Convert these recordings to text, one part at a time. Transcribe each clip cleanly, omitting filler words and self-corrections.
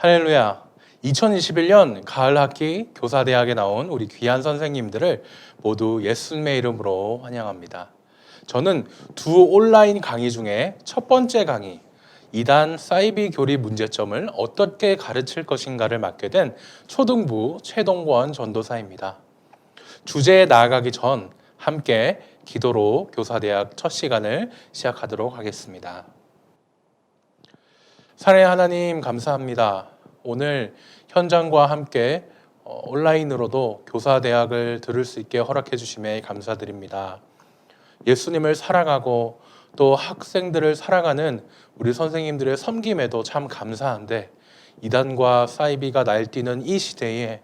할렐루야. 2021년 가을 학기 교사대학에 나온 우리 귀한 선생님들을 모두 예수님의 이름으로 환영합니다. 저는 두 온라인 강의 중에 첫 번째 강의, 2단 사이비 교리 문제점을 어떻게 가르칠 것인가를 맡게 된 초등부 최동권 전도사입니다. 주제에 나아가기 전 함께 기도로 교사대학 첫 시간을 시작하도록 하겠습니다. 사랑의 하나님 감사합니다. 오늘 현장과 함께 온라인으로도 교사대학을 들을 수 있게 허락해 주심에 감사드립니다. 예수님을 사랑하고 또 학생들을 사랑하는 우리 선생님들의 섬김에도 참 감사한데 이단과 사이비가 날뛰는 이 시대에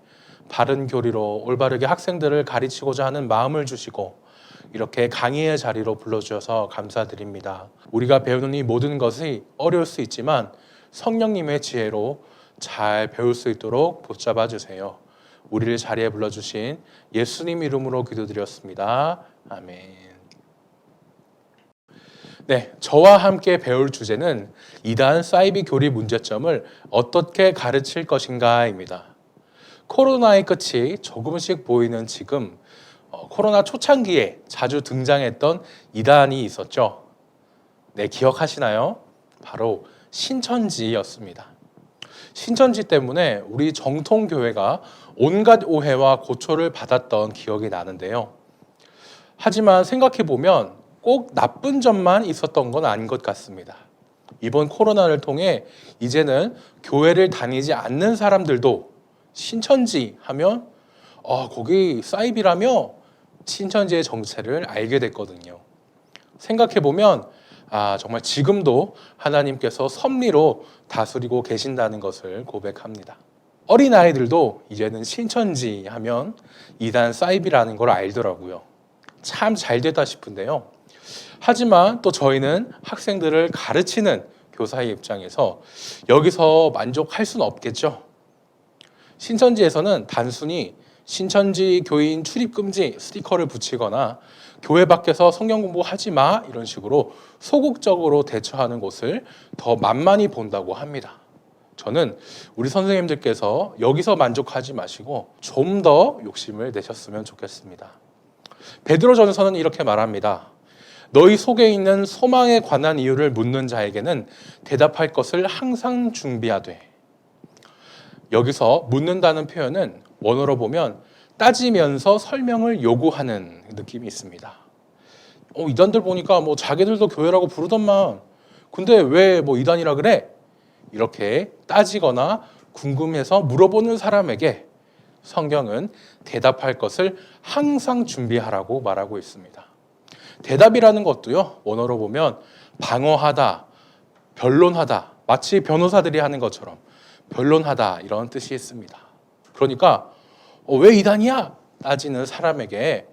바른 교리로 올바르게 학생들을 가르치고자 하는 마음을 주시고 이렇게 강의의 자리로 불러주셔서 감사드립니다. 우리가 배우는 이 모든 것이 어려울 수 있지만 성령님의 지혜로 잘 배울 수 있도록 붙잡아 주세요. 우리를 자리에 불러주신 예수님 이름으로 기도드렸습니다. 아멘. 네, 저와 함께 배울 주제는 이단 사이비 교리 문제점을 어떻게 가르칠 것인가입니다. 코로나의 끝이 조금씩 보이는 지금 코로나 초창기에 자주 등장했던 이단이 있었죠. 네, 기억하시나요? 바로 신천지였습니다. 신천지 때문에 우리 정통교회가 온갖 오해와 고초를 받았던 기억이 나는데요. 하지만 생각해보면 꼭 나쁜 점만 있었던 건 아닌 것 같습니다. 이번 코로나를 통해 이제는 교회를 다니지 않는 사람들도 신천지 하면 거기 사이비라며 신천지의 정체를 알게 됐거든요. 생각해보면 정말 지금도 하나님께서 섭리로 다스리고 계신다는 것을 고백합니다. 어린아이들도 이제는 신천지 하면 이단 사이비라는 걸 알더라고요. 참 잘됐다 싶은데요. 하지만 또 저희는 학생들을 가르치는 교사의 입장에서 여기서 만족할 수는 없겠죠. 신천지에서는 단순히 신천지 교인 출입 금지 스티커를 붙이거나 교회 밖에서 성경 공부하지 마 이런 식으로 소극적으로 대처하는 곳을 더 만만히 본다고 합니다. 저는 우리 선생님들께서 여기서 만족하지 마시고 좀 더 욕심을 내셨으면 좋겠습니다. 베드로전서는 이렇게 말합니다. 너희 속에 있는 소망에 관한 이유를 묻는 자에게는 대답할 것을 항상 준비하되. 여기서 묻는다는 표현은 원어로 보면 따지면서 설명을 요구하는 느낌이 있습니다. 이단들 보니까 자기들도 교회라고 부르더만 근데 왜 이단이라 그래? 이렇게 따지거나 궁금해서 물어보는 사람에게 성경은 대답할 것을 항상 준비하라고 말하고 있습니다. 대답이라는 것도요, 원어로 보면 방어하다, 변론하다, 마치 변호사들이 하는 것처럼 변론하다 이런 뜻이 있습니다. 그러니까 왜 이단이야? 따지는 사람에게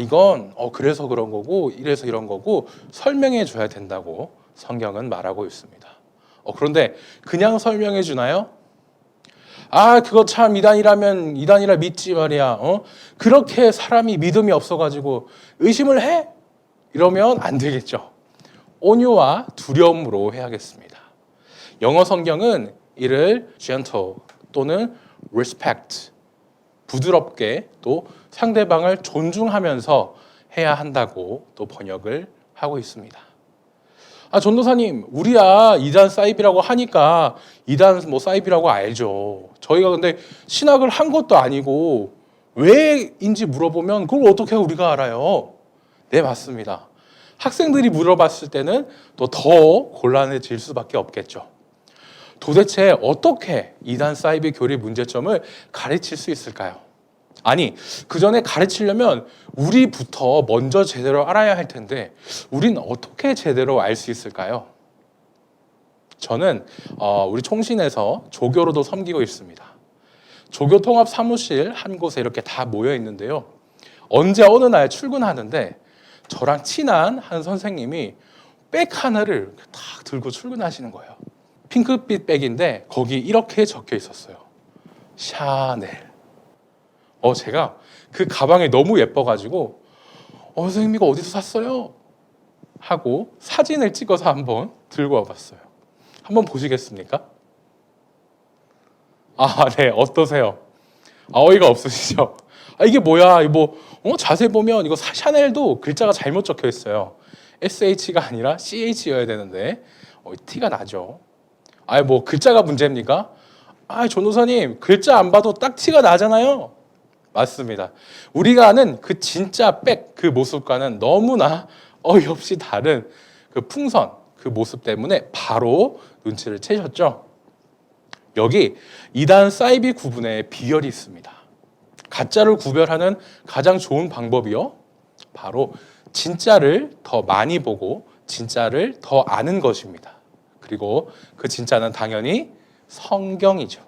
이건 그래서 그런 거고 이래서 이런 거고 설명해 줘야 된다고 성경은 말하고 있습니다. 그런데 그냥 설명해 주나요? 그거 참 이단이라면 이단이라 믿지 말이야. 그렇게 사람이 믿음이 없어가지고 의심을 해? 이러면 안 되겠죠. 온유와 두려움으로 해야겠습니다. 영어 성경은 이를 gentle 또는 respect, 부드럽게 또 상대방을 존중하면서 해야 한다고 또 번역을 하고 있습니다. 전도사님, 우리야 이단 사이비라고 하니까 이단 사이비라고 알죠. 저희가 근데 신학을 한 것도 아니고 왜인지 물어보면 그걸 어떻게 우리가 알아요? 네, 맞습니다. 학생들이 물어봤을 때는 또 더 곤란해질 수밖에 없겠죠. 도대체 어떻게 이단 사이비 교리 문제점을 가르칠 수 있을까요? 그 전에 가르치려면 우리부터 먼저 제대로 알아야 할 텐데 우린 어떻게 제대로 알 수 있을까요? 저는 우리 총신에서 조교로도 섬기고 있습니다. 조교 통합 사무실 한 곳에 이렇게 다 모여 있는데요. 언제 어느 날 출근하는데 저랑 친한 한 선생님이 백 하나를 딱 들고 출근하시는 거예요. 핑크빛 백인데 거기 이렇게 적혀 있었어요. 샤넬. 제가 그 가방이 너무 예뻐가지고 선생님 이거 어디서 샀어요? 하고 사진을 찍어서 한번 들고 와봤어요. 한번 보시겠습니까? 네, 어떠세요? 어이가 없으시죠? 이게 뭐야? 자세히 보면 이거 샤넬도 글자가 잘못 적혀 있어요. SH가 아니라 CH여야 되는데 T가 나죠. 글자가 문제입니까? 전도사님, 글자 안 봐도 딱 티가 나잖아요. 맞습니다. 우리가 아는 그 진짜 그 모습과는 너무나 어이없이 다른 그 풍선, 그 모습 때문에 바로 눈치를 채셨죠? 여기 이단 사이비 구분의 비결이 있습니다. 가짜를 구별하는 가장 좋은 방법이요. 바로 진짜를 더 많이 보고 진짜를 더 아는 것입니다. 그리고 그 진짜는 당연히 성경이죠.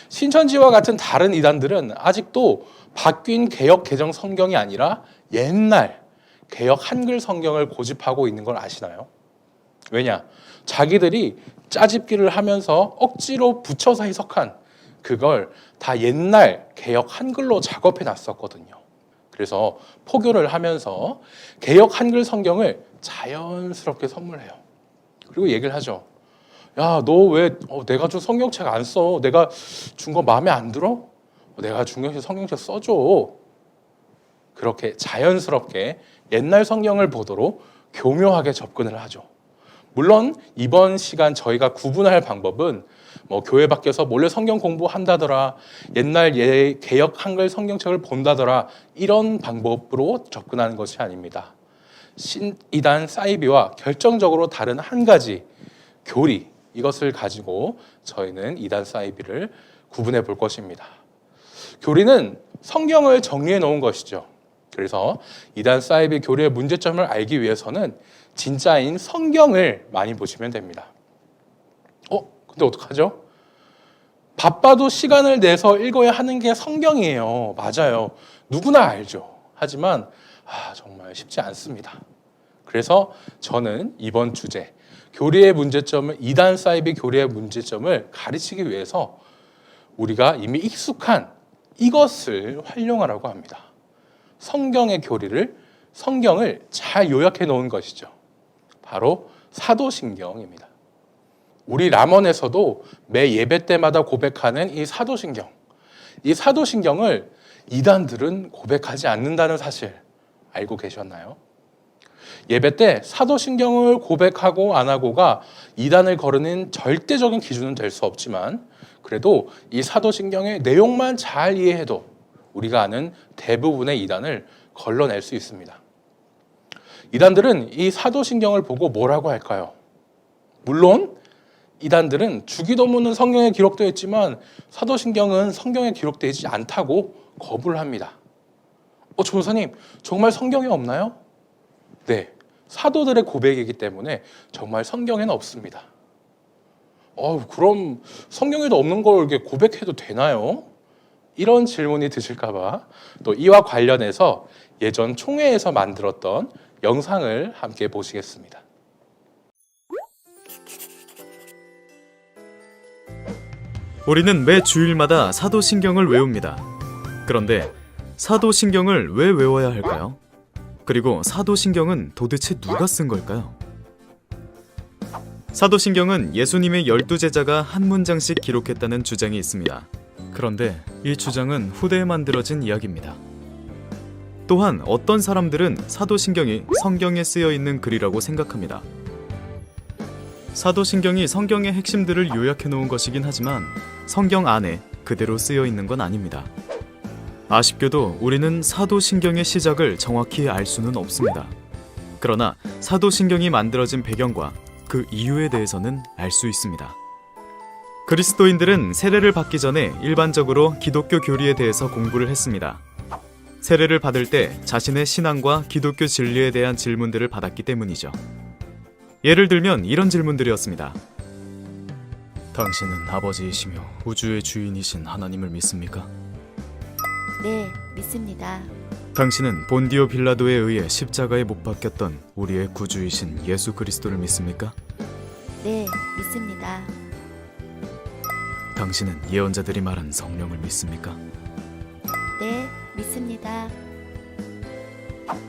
신천지와 같은 다른 이단들은 아직도 바뀐 개역 개정 성경이 아니라 옛날 개역 한글 성경을 고집하고 있는 걸 아시나요? 왜냐? 자기들이 짜집기를 하면서 억지로 붙여서 해석한 그걸 다 옛날 개역 한글로 작업해 놨었거든요. 그래서 포교를 하면서 개역 한글 성경을 자연스럽게 선물해요. 그리고 얘기를 하죠. 야, 너 왜 내가 준 성경책 안 써? 내가 준 거 마음에 안 들어? 내가 준 성경책 써줘. 그렇게 자연스럽게 옛날 성경을 보도록 교묘하게 접근을 하죠. 물론 이번 시간 저희가 구분할 방법은 교회 밖에서 몰래 성경 공부한다더라, 옛날 개역 한글 성경책을 본다더라, 이런 방법으로 접근하는 것이 아닙니다. 신이단 사이비와 결정적으로 다른 한 가지 교리, 이것을 가지고 저희는 이단 사이비를 구분해 볼 것입니다. 교리는 성경을 정리해 놓은 것이죠. 그래서 이단 사이비 교리의 문제점을 알기 위해서는 진짜인 성경을 많이 보시면 됩니다. 근데 어떡하죠? 바빠도 시간을 내서 읽어야 하는 게 성경이에요. 맞아요. 누구나 알죠. 하지만 정말 쉽지 않습니다. 그래서 저는 이번 주제 교리의 문제점을 이단 사이비 교리의 문제점을 가르치기 위해서 우리가 이미 익숙한 이것을 활용하라고 합니다. 성경의 교리를 성경을 잘 요약해 놓은 것이죠. 바로 사도신경입니다. 우리 람원에서도 매 예배 때마다 고백하는 이 사도신경. 이 사도신경을 이단들은 고백하지 않는다는 사실 알고 계셨나요? 예배 때 사도신경을 고백하고 안 하고가 이단을 거르는 절대적인 기준은 될 수 없지만 그래도 이 사도신경의 내용만 잘 이해해도 우리가 아는 대부분의 이단을 걸러낼 수 있습니다. 이단들은 이 사도신경을 보고 뭐라고 할까요? 물론 이단들은 주기도문은 성경에 기록되어 있지만 사도신경은 성경에 기록되지 않다고 거부를 합니다. 전도사님, 정말 성경에 없나요? 네, 사도들의 고백이기 때문에 정말 성경에는 없습니다. 그럼 성경에도 없는 걸 이렇게 고백해도 되나요? 이런 질문이 드실까봐 또 이와 관련해서 예전 총회에서 만들었던 영상을 함께 보시겠습니다. 우리는 매 주일마다 사도신경을 외웁니다. 그런데 사도신경을 왜 외워야 할까요? 그리고 사도신경은 도대체 누가 쓴 걸까요? 사도신경은 예수님의 12제자가 한 문장씩 기록했다는 주장이 있습니다. 그런데 이 주장은 후대에 만들어진 이야기입니다. 또한 어떤 사람들은 사도신경이 성경에 쓰여 있는 글이라고 생각합니다. 사도신경이 성경의 핵심들을 요약해 놓은 것이긴 하지만 성경 안에 그대로 쓰여 있는 건 아닙니다. 아쉽게도 우리는 사도신경의 시작을 정확히 알 수는 없습니다. 그러나 사도신경이 만들어진 배경과 그 이유에 대해서는 알 수 있습니다. 그리스도인들은 세례를 받기 전에 일반적으로 기독교 교리에 대해서 공부를 했습니다. 세례를 받을 때 자신의 신앙과 기독교 진리에 대한 질문들을 받았기 때문이죠. 예를 들면 이런 질문들이었습니다. 당신은 아버지이시며 우주의 주인이신 하나님을 믿습니까? 네, 믿습니다. 당신은 본디오 빌라도에 의해 십자가에 못 박혔던 우리의 구주이신 예수 그리스도를 믿습니까? 네, 믿습니다. 당신은 예언자들이 말한 성령을 믿습니까? 네, 믿습니다.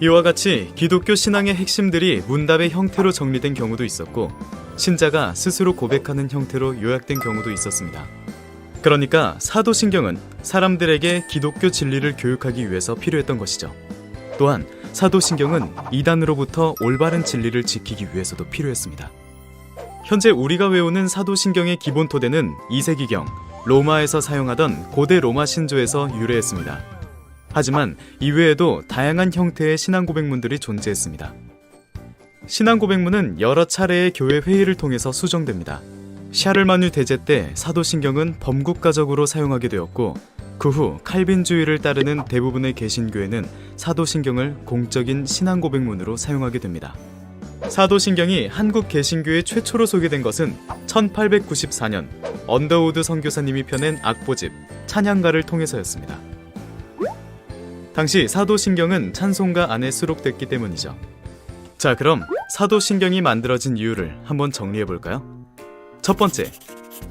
이와 같이 기독교 신앙의 핵심들이 문답의 형태로 정리된 경우도 있었고 신자가 스스로 고백하는 형태로 요약된 경우도 있었습니다. 그러니까 사도신경은 사람들에게 기독교 진리를 교육하기 위해서 필요했던 것이죠. 또한 사도신경은 이단으로부터 올바른 진리를 지키기 위해서도 필요했습니다. 현재 우리가 외우는 사도신경의 기본 토대는 2세기경 로마에서 사용하던 고대 로마 신조에서 유래했습니다. 하지만 이외에도 다양한 형태의 신앙 고백문들이 존재했습니다. 신앙 고백문은 여러 차례의 교회 회의를 통해서 수정됩니다. 샤를마뉴 대제 때 사도신경은 범국가적으로 사용하게 되었고, 그 후 칼빈주의를 따르는 대부분의 개신교회는 사도신경을 공적인 신앙 고백문으로 사용하게 됩니다. 사도신경이 한국 개신교에 최초로 소개된 것은 1894년 언더우드 선교사님이 펴낸 악보집 찬양가를 통해서였습니다. 당시 사도신경은 찬송가 안에 수록됐기 때문이죠. 자, 그럼 사도신경이 만들어진 이유를 한번 정리해볼까요? 첫 번째,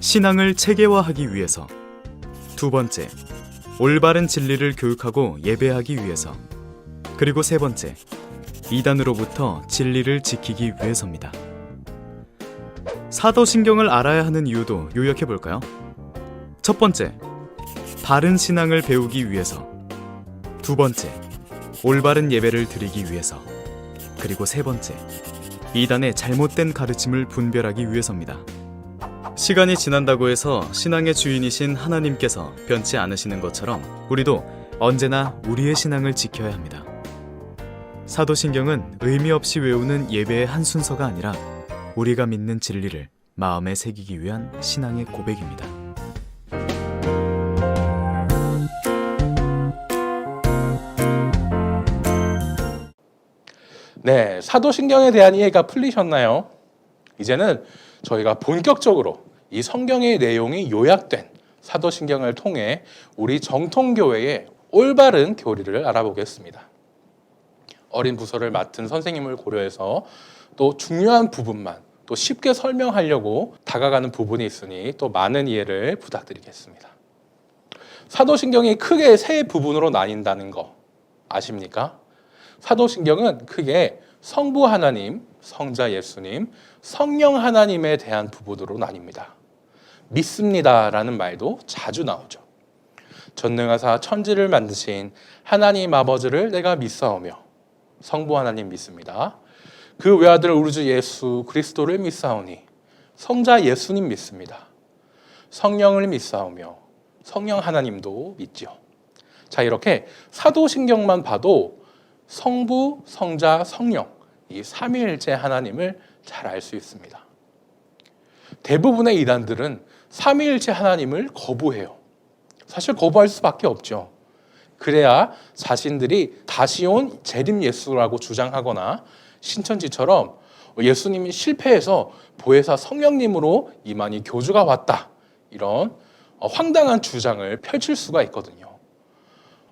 신앙을 체계화하기 위해서. 두 번째, 올바른 진리를 교육하고 예배하기 위해서. 그리고 세 번째, 이단으로부터 진리를 지키기 위해서입니다. 사도신경을 알아야 하는 이유도 요약해볼까요? 첫 번째, 바른 신앙을 배우기 위해서. 두 번째, 올바른 예배를 드리기 위해서. 그리고 세 번째, 이단의 잘못된 가르침을 분별하기 위해서입니다. 시간이 지난다고 해서 신앙의 주인이신 하나님께서 변치 않으시는 것처럼 우리도 언제나 우리의 신앙을 지켜야 합니다. 사도신경은 의미 없이 외우는 예배의 한 순서가 아니라 우리가 믿는 진리를 마음에 새기기 위한 신앙의 고백입니다. 네, 사도신경에 대한 이해가 풀리셨나요? 이제는 저희가 본격적으로 이 성경의 내용이 요약된 사도신경을 통해 우리 정통교회의 올바른 교리를 알아보겠습니다. 어린 부서를 맡은 선생님을 고려해서 또 중요한 부분만 또 쉽게 설명하려고 다가가는 부분이 있으니 또 많은 이해를 부탁드리겠습니다. 사도신경이 크게 세 부분으로 나뉜다는 거 아십니까? 사도신경은 크게 성부 하나님, 성자 예수님, 성령 하나님에 대한 부분으로 나뉩니다. 믿습니다라는 말도 자주 나오죠. 전능하사 천지를 만드신 하나님 아버지를 내가 믿사오며 성부 하나님 믿습니다. 그 외아들 우리 주 예수 그리스도를 믿사오니 성자 예수님 믿습니다. 성령을 믿사오며 성령 하나님도 믿지요. 자, 이렇게 사도신경만 봐도 성부, 성자, 성령 이 삼위일체 하나님을 잘 알 수 있습니다. 대부분의 이단들은 삼위일체 하나님을 거부해요. 사실 거부할 수밖에 없죠. 그래야 자신들이 다시 온 재림 예수라고 주장하거나 신천지처럼 예수님이 실패해서 보혜사 성령님으로 이만희 교주가 왔다, 이런 황당한 주장을 펼칠 수가 있거든요.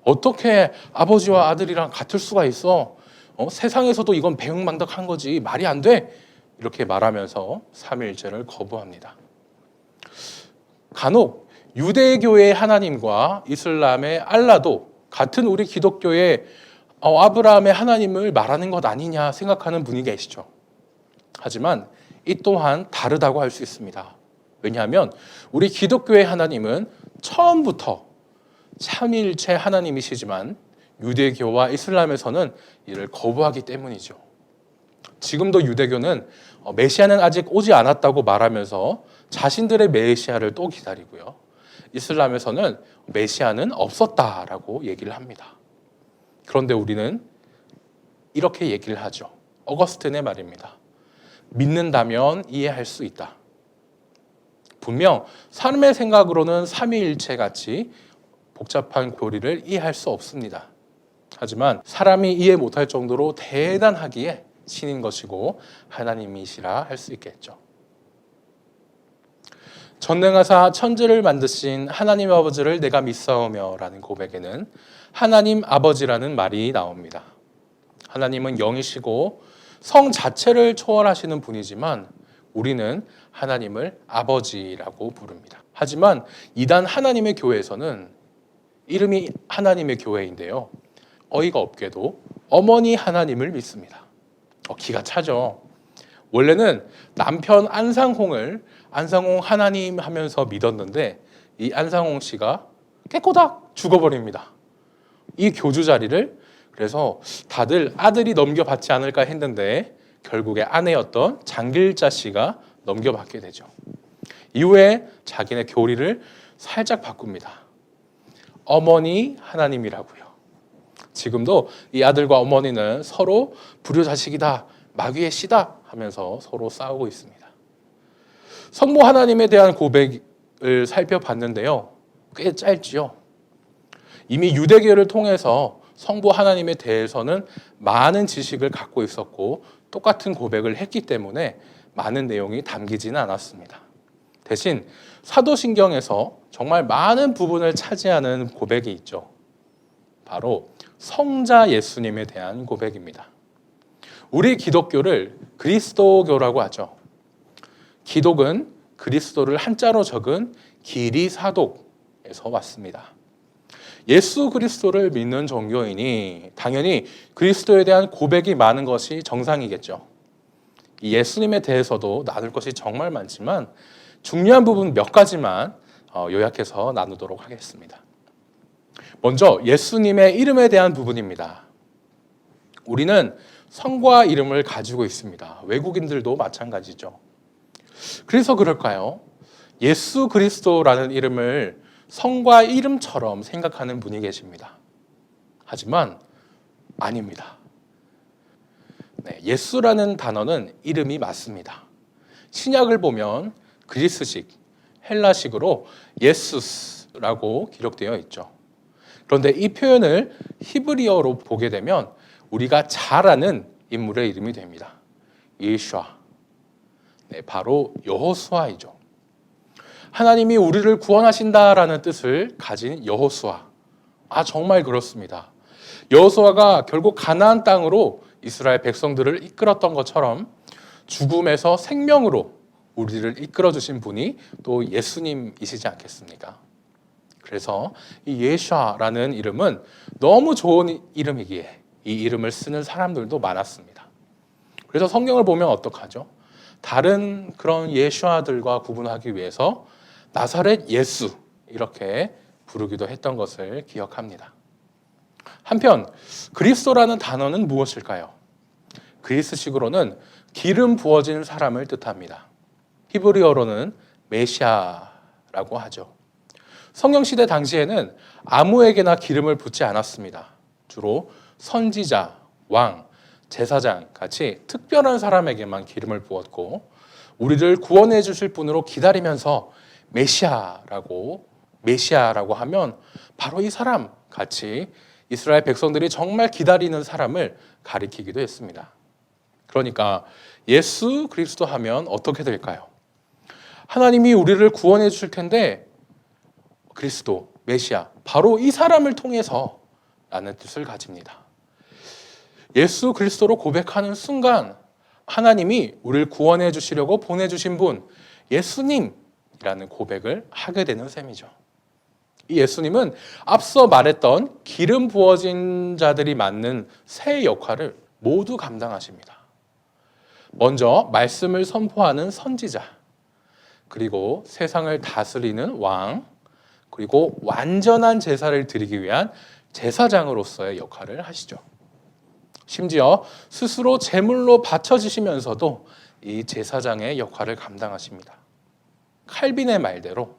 어떻게 아버지와 아들이랑 같을 수가 있어? 세상에서도 이건 배은망덕한 거지, 말이 안 돼, 이렇게 말하면서 삼위일체를 거부합니다. 간혹 유대교의 하나님과 이슬람의 알라도 같은 우리 기독교의 아브라함의 하나님을 말하는 것 아니냐 생각하는 분이 계시죠. 하지만 이 또한 다르다고 할 수 있습니다. 왜냐하면 우리 기독교의 하나님은 처음부터 삼위일체 하나님이시지만 유대교와 이슬람에서는 이를 거부하기 때문이죠. 지금도 유대교는 메시아는 아직 오지 않았다고 말하면서 자신들의 메시아를 또 기다리고요. 이슬람에서는 메시아는 없었다라고 얘기를 합니다. 그런데 우리는 이렇게 얘기를 하죠. 어거스틴의 말입니다. 믿는다면 이해할 수 있다. 분명 사람의 생각으로는 삼위일체 같이 복잡한 교리를 이해할 수 없습니다. 하지만 사람이 이해 못할 정도로 대단하기에 신인 것이고 하나님이시라 할 수 있겠죠. 전능하사 천지를 만드신 하나님 아버지를 내가 믿사오며 라는 고백에는 하나님 아버지라는 말이 나옵니다. 하나님은 영이시고 성 자체를 초월하시는 분이지만 우리는 하나님을 아버지라고 부릅니다. 하지만 이단 하나님의 교회에서는 이름이 하나님의 교회인데요, 어이가 없게도 어머니 하나님을 믿습니다. 기가 차죠. 원래는 남편 안상홍을 안상홍 하나님 하면서 믿었는데 이 안상홍 씨가 깨꼬닥 죽어버립니다. 이 교주 자리를 그래서 다들 아들이 넘겨받지 않을까 했는데 결국에 아내였던 장길자 씨가 넘겨받게 되죠. 이후에 자기네 교리를 살짝 바꿉니다. 어머니 하나님이라고요. 지금도 이 아들과 어머니는 서로 불효자식이다, 마귀의 씨다 하면서 서로 싸우고 있습니다. 성부 하나님에 대한 고백을 살펴봤는데요. 꽤 짧지요. 이미 유대교를 통해서 성부 하나님에 대해서는 많은 지식을 갖고 있었고 똑같은 고백을 했기 때문에 많은 내용이 담기지는 않았습니다. 대신 사도신경에서 정말 많은 부분을 차지하는 고백이 있죠. 바로 성자 예수님에 대한 고백입니다. 우리 기독교를 그리스도교라고 하죠. 기독은 그리스도를 한자로 적은 기리사독에서 왔습니다. 예수 그리스도를 믿는 종교인이 당연히 그리스도에 대한 고백이 많은 것이 정상이겠죠. 예수님에 대해서도 나눌 것이 정말 많지만 중요한 부분 몇 가지만 요약해서 나누도록 하겠습니다. 먼저 예수님의 이름에 대한 부분입니다. 우리는 성과 이름을 가지고 있습니다. 외국인들도 마찬가지죠. 그래서 그럴까요? 예수 그리스도라는 이름을 성과 이름처럼 생각하는 분이 계십니다. 하지만 아닙니다. 네, 예수라는 단어는 이름이 맞습니다. 신약을 보면 그리스식, 헬라식으로 예수스라고 기록되어 있죠. 그런데 이 표현을 히브리어로 보게 되면 우리가 잘 아는 인물의 이름이 됩니다. 예슈아. 네, 바로 여호수아이죠. 하나님이 우리를 구원하신다라는 뜻을 가진 여호수아. 정말 그렇습니다. 여호수아가 결국 가나안 땅으로 이스라엘 백성들을 이끌었던 것처럼 죽음에서 생명으로 우리를 이끌어 주신 분이 또 예수님이시지 않겠습니까? 그래서 이 예슈아라는 이름은 너무 좋은 이름이기에 이 이름을 쓰는 사람들도 많았습니다. 그래서 성경을 보면 어떡하죠? 다른 그런 예슈아들과 구분하기 위해서 나사렛 예수 이렇게 부르기도 했던 것을 기억합니다. 한편 그리스도라는 단어는 무엇일까요? 그리스식으로는 기름 부어진 사람을 뜻합니다. 히브리어로는 메시아라고 하죠. 성경시대 당시에는 아무에게나 기름을 붓지 않았습니다. 주로 선지자, 왕, 제사장 같이 특별한 사람에게만 기름을 부었고 우리를 구원해 주실 분으로 기다리면서 메시아라고 하면 바로 이 사람 같이 이스라엘 백성들이 정말 기다리는 사람을 가리키기도 했습니다. 그러니까 예수 그리스도 하면 어떻게 될까요? 하나님이 우리를 구원해 주실 텐데 그리스도, 메시아, 바로 이 사람을 통해서 라는 뜻을 가집니다. 예수 그리스도로 고백하는 순간 하나님이 우리를 구원해 주시려고 보내주신 분 예수님이라는 고백을 하게 되는 셈이죠. 이 예수님은 앞서 말했던 기름 부어진 자들이 맡는 세 역할을 모두 감당하십니다. 먼저 말씀을 선포하는 선지자, 그리고 세상을 다스리는 왕, 그리고 완전한 제사를 드리기 위한 제사장으로서의 역할을 하시죠. 심지어 스스로 제물로 바쳐지시면서도 이 제사장의 역할을 감당하십니다. 칼빈의 말대로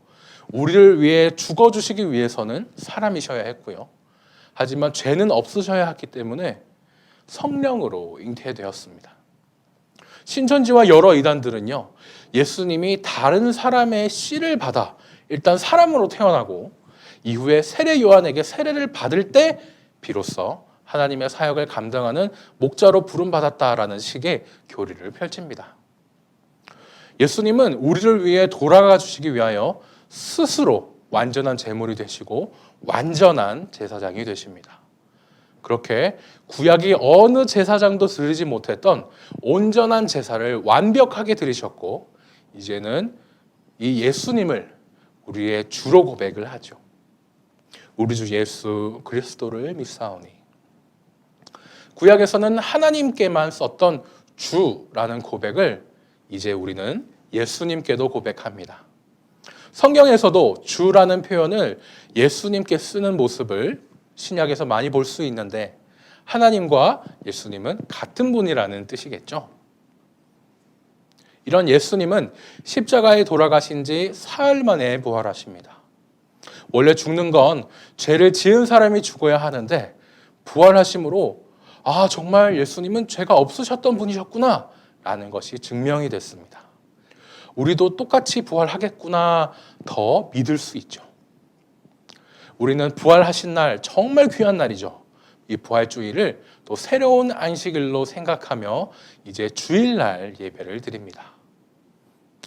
우리를 위해 죽어주시기 위해서는 사람이셔야 했고요. 하지만 죄는 없으셔야 했기 때문에 성령으로 잉태되었습니다. 신천지와 여러 이단들은요, 예수님이 다른 사람의 씨를 받아 일단 사람으로 태어나고 이후에 세례 요한에게 세례를 받을 때 비로소 하나님의 사역을 감당하는 목자로 부름받았다라는 식의 교리를 펼칩니다. 예수님은 우리를 위해 돌아가 주시기 위하여 스스로 완전한 제물이 되시고 완전한 제사장이 되십니다. 그렇게 구약이 어느 제사장도 드리지 못했던 온전한 제사를 완벽하게 드리셨고 이제는 이 예수님을 우리의 주로 고백을 하죠. 우리 주 예수 그리스도를 믿사오니. 구약에서는 하나님께만 썼던 주라는 고백을 이제 우리는 예수님께도 고백합니다. 성경에서도 주라는 표현을 예수님께 쓰는 모습을 신약에서 많이 볼 수 있는데 하나님과 예수님은 같은 분이라는 뜻이겠죠. 이런 예수님은 십자가에 돌아가신 지 사흘 만에 부활하십니다. 원래 죽는 건 죄를 지은 사람이 죽어야 하는데 부활하심으로 정말 예수님은 죄가 없으셨던 분이셨구나 라는 것이 증명이 됐습니다. 우리도 똑같이 부활하겠구나 더 믿을 수 있죠. 우리는 부활하신 날 정말 귀한 날이죠. 이 부활주일을 또 새로운 안식일로 생각하며 이제 주일날 예배를 드립니다.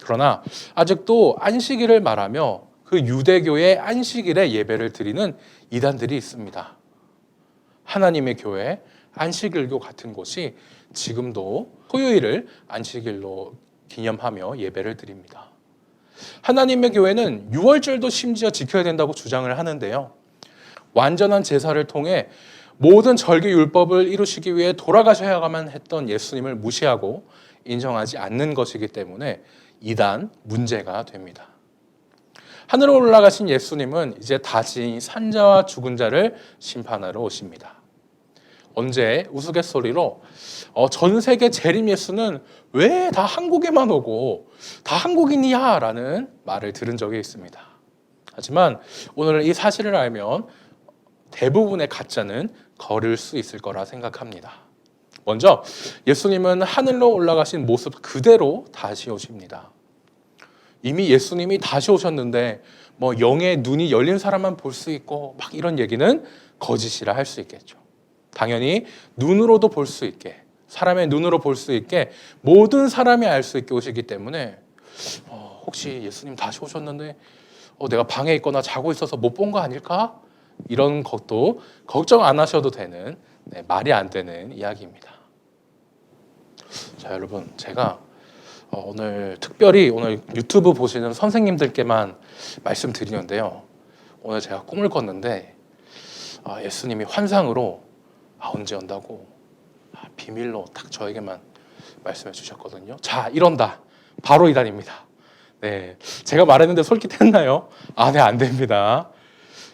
그러나 아직도 안식일을 말하며 그 유대교의 안식일에 예배를 드리는 이단들이 있습니다. 하나님의 교회 안식일교 같은 곳이 지금도 토요일을 안식일로 기념하며 예배를 드립니다. 하나님의 교회는 유월절도 심지어 지켜야 된다고 주장을 하는데요. 완전한 제사를 통해 모든 절기 율법을 이루시기 위해 돌아가셔야만 했던 예수님을 무시하고 인정하지 않는 것이기 때문에 이단 문제가 됩니다. 하늘로 올라가신 예수님은 이제 다시 산자와 죽은 자를 심판하러 오십니다. 언제 우스갯소리로 전 세계 재림 예수는 왜 다 한국에만 오고 다 한국인이야 라는 말을 들은 적이 있습니다. 하지만 오늘 이 사실을 알면 대부분의 가짜는 거를 수 있을 거라 생각합니다. 먼저 예수님은 하늘로 올라가신 모습 그대로 다시 오십니다. 이미 예수님이 다시 오셨는데 영의 눈이 열린 사람만 볼 수 있고 막 이런 얘기는 거짓이라 할 수 있겠죠. 당연히 눈으로도 볼 수 있게, 사람의 눈으로 볼 수 있게, 모든 사람이 알 수 있게 오시기 때문에 혹시 예수님 다시 오셨는데 내가 방에 있거나 자고 있어서 못 본 거 아닐까? 이런 것도 걱정 안 하셔도 되는 말이 안 되는 이야기입니다. 자, 여러분, 제가 오늘 특별히 오늘 유튜브 보시는 선생님들께만 말씀드리는데요. 오늘 제가 꿈을 꿨는데 예수님이 환상으로 언제 온다고 비밀로 딱 저에게만 말씀해 주셨거든요. 자, 이런다. 바로 이단입니다. 네, 제가 말했는데 솔깃했나요? 네, 안 됩니다.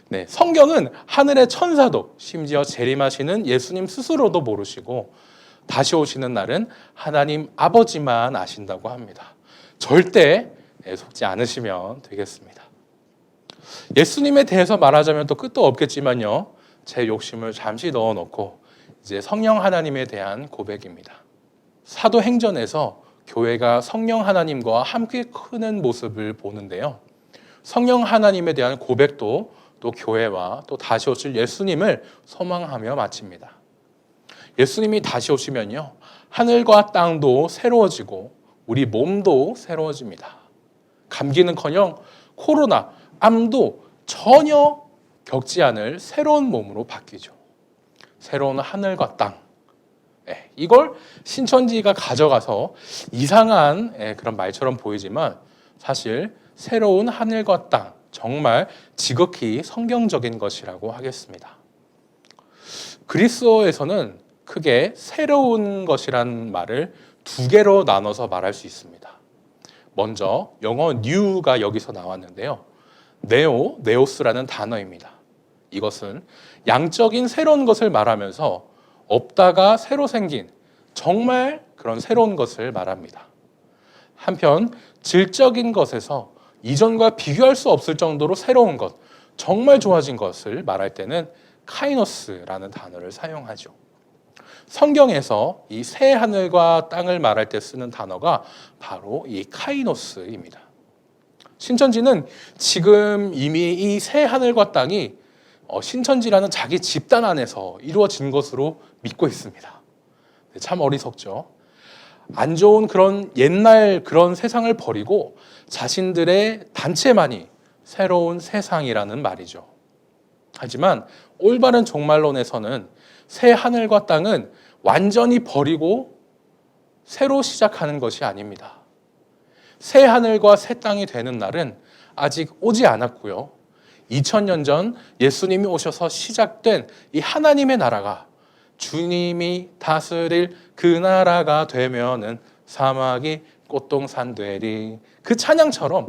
네, 성경은 하늘의 천사도 심지어 재림하시는 예수님 스스로도 모르시고 다시 오시는 날은 하나님 아버지만 아신다고 합니다. 절대 속지 않으시면 되겠습니다. 예수님에 대해서 말하자면 또 끝도 없겠지만요. 제 욕심을 잠시 넣어놓고 이제 성령 하나님에 대한 고백입니다. 사도행전에서 교회가 성령 하나님과 함께 크는 모습을 보는데요. 성령 하나님에 대한 고백도 또 교회와 또 다시 오실 예수님을 소망하며 마칩니다. 예수님이 다시 오시면요, 하늘과 땅도 새로워지고 우리 몸도 새로워집니다. 감기는커녕 코로나, 암도 전혀 겪지 않을 새로운 몸으로 바뀌죠. 새로운 하늘과 땅. 이걸 신천지가 가져가서 이상한 그런 말처럼 보이지만 사실 새로운 하늘과 땅, 정말 지극히 성경적인 것이라고 하겠습니다. 그리스어에서는 크게 새로운 것이란 말을 두 개로 나눠서 말할 수 있습니다. 먼저 영어 new가 여기서 나왔는데요. 네오스라는 단어입니다. 이것은 양적인 새로운 것을 말하면서 없다가 새로 생긴 정말 그런 새로운 것을 말합니다. 한편 질적인 것에서 이전과 비교할 수 없을 정도로 새로운 것, 정말 좋아진 것을 말할 때는 카이노스라는 단어를 사용하죠. 성경에서 이 새 하늘과 땅을 말할 때 쓰는 단어가 바로 이 카이노스입니다. 신천지는 지금 이미 이 새 하늘과 땅이 신천지라는 자기 집단 안에서 이루어진 것으로 믿고 있습니다. 참 어리석죠. 안 좋은 그런 옛날 그런 세상을 버리고 자신들의 단체만이 새로운 세상이라는 말이죠. 하지만 올바른 종말론에서는 새 하늘과 땅은 완전히 버리고 새로 시작하는 것이 아닙니다. 새 하늘과 새 땅이 되는 날은 아직 오지 않았고요. 2000년 전 예수님이 오셔서 시작된 이 하나님의 나라가 주님이 다스릴 그 나라가 되면은 사막이 꽃동산 되리, 그 찬양처럼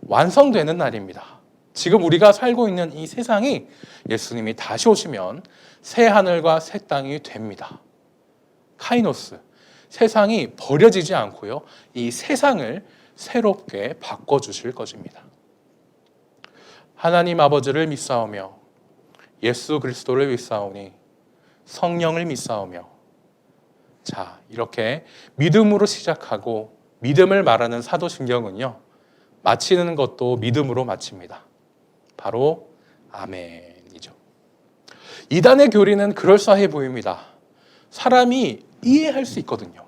완성되는 날입니다. 지금 우리가 살고 있는 이 세상이 예수님이 다시 오시면 새 하늘과 새 땅이 됩니다. 카이노스, 세상이 버려지지 않고요. 이 세상을 새롭게 바꿔주실 것입니다. 하나님 아버지를 믿사오며 예수 그리스도를 믿사오니 성령을 믿사오며, 자, 이렇게 믿음으로 시작하고 믿음을 말하는 사도신경은요, 마치는 것도 믿음으로 마칩니다. 바로 아멘이죠. 이단의 교리는 그럴싸해 보입니다. 사람이 이해할 수 있거든요.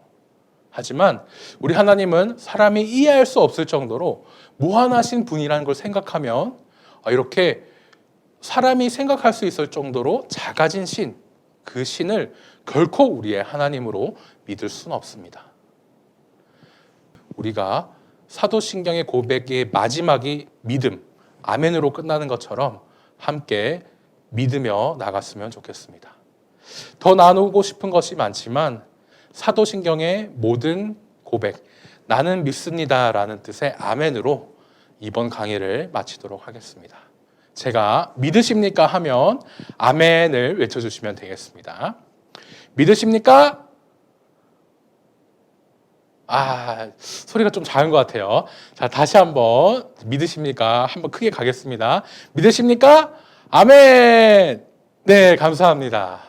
하지만 우리 하나님은 사람이 이해할 수 없을 정도로 무한하신 분이라는 걸 생각하면 이렇게 사람이 생각할 수 있을 정도로 작아진 신, 그 신을 결코 우리의 하나님으로 믿을 수는 없습니다. 우리가 사도신경의 고백의 마지막이 믿음, 아멘으로 끝나는 것처럼 함께 믿으며 나갔으면 좋겠습니다. 더 나누고 싶은 것이 많지만 사도신경의 모든 고백, 나는 믿습니다라는 뜻의 아멘으로 이번 강의를 마치도록 하겠습니다. 제가 믿으십니까 하면 아멘을 외쳐주시면 되겠습니다. 믿으십니까? 소리가 좀 작은 것 같아요. 자, 다시 한번 믿으십니까? 한번 크게 가겠습니다. 믿으십니까? 아멘! 네, 감사합니다.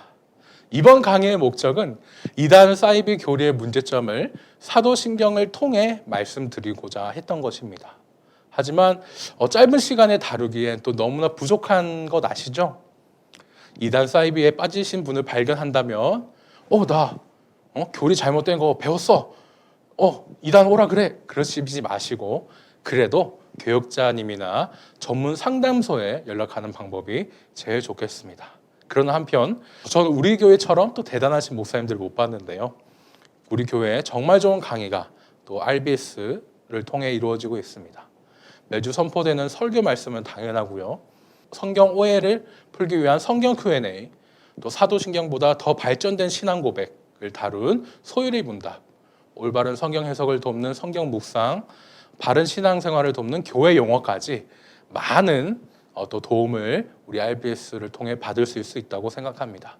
이번 강의의 목적은 이단 사이비 교리의 문제점을 사도신경을 통해 말씀드리고자 했던 것입니다. 하지만 짧은 시간에 다루기엔 또 너무나 부족한 것 아시죠? 이단 사이비에 빠지신 분을 발견한다면 나 교리 잘못된 거 배웠어. 이단 오라 그래. 그러시지 마시고 그래도 교역자님이나 전문 상담소에 연락하는 방법이 제일 좋겠습니다. 그러나 한편 저는 우리 교회처럼 또 대단하신 목사님들 못 봤는데요. 우리 교회에 정말 좋은 강의가 또 RBS를 통해 이루어지고 있습니다. 매주 선포되는 설교 말씀은 당연하고요. 성경 오해를 풀기 위한 성경 Q&A, 또 사도신경보다 더 발전된 신앙 고백을 다룬 소율의 문답, 올바른 성경 해석을 돕는 성경 묵상, 바른 신앙생활을 돕는 교회 용어까지 많은 또 도움을 우리 RBS를 통해 받을 수 있다고 생각합니다.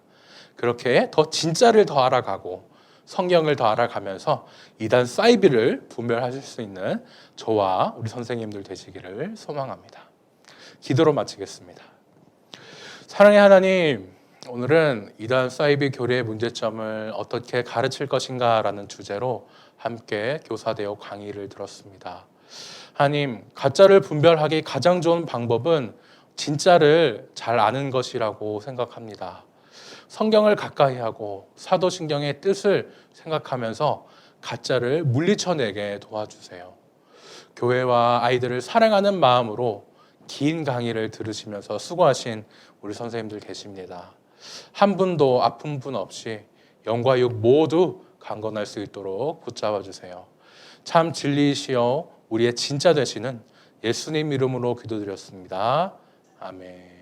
그렇게 더 진짜를 더 알아가고 성경을 더 알아가면서 이단 사이비를 분별하실 수 있는 저와 우리 선생님들 되시기를 소망합니다. 기도로 마치겠습니다. 사랑의 하나님, 오늘은 이단 사이비 교리의 문제점을 어떻게 가르칠 것인가라는 주제로 함께 교사되어 강의를 들었습니다. 하나님, 가짜를 분별하기 가장 좋은 방법은 진짜를 잘 아는 것이라고 생각합니다. 성경을 가까이 하고 사도신경의 뜻을 생각하면서 가짜를 물리쳐내게 도와주세요. 교회와 아이들을 사랑하는 마음으로 긴 강의를 들으시면서 수고하신 우리 선생님들 계십니다. 한 분도 아픈 분 없이 영과 육 모두 강건할 수 있도록 붙잡아 주세요. 참 진리이시여 우리의 진짜 되시는 예수님 이름으로 기도드렸습니다. 아멘.